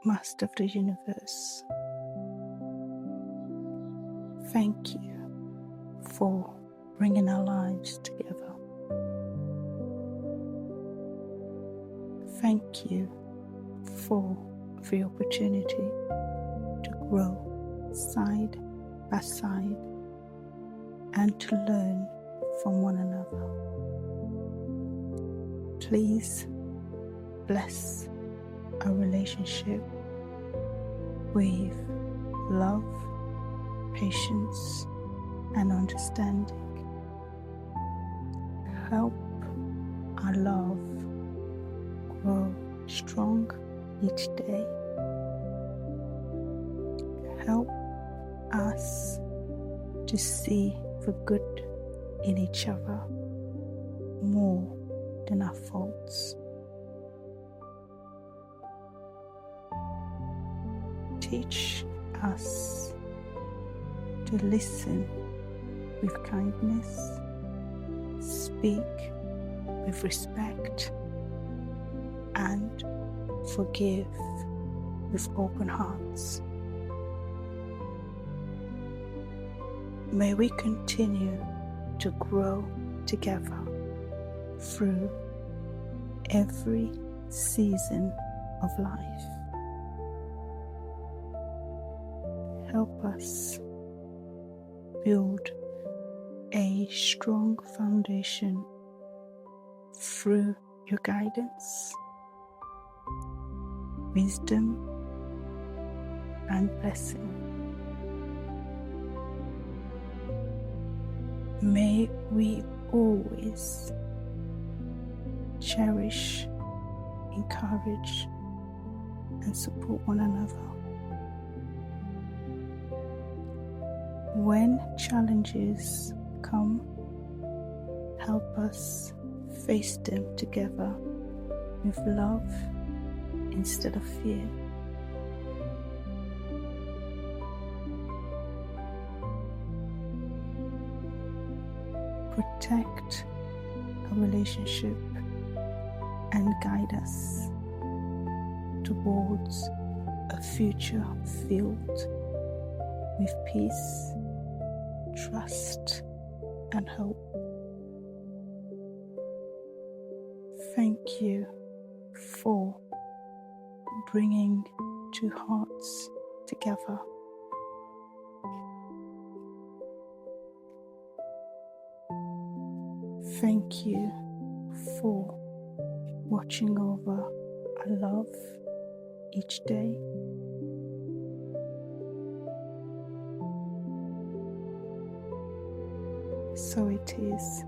Master of the universe, thank you for bringing our lives together. Thank you for the opportunity to grow side by side and to learn from one another. Please bless our relationship with love, patience, and understanding. Help our love grow strong each day. Help us to see the good in each other more than our faults. Teach us to listen with kindness, speak with respect, and forgive with open hearts. May we continue to grow together through every season of life. Help us build a strong foundation through your guidance, wisdom, and blessing. May we always cherish, encourage, and support one another. When challenges come, help us face them together with love instead of fear. Protect our relationship and guide us towards a future filled with peace, trust, and hope. Thank you for bringing two hearts together. Thank you for watching over our love each day. So it is.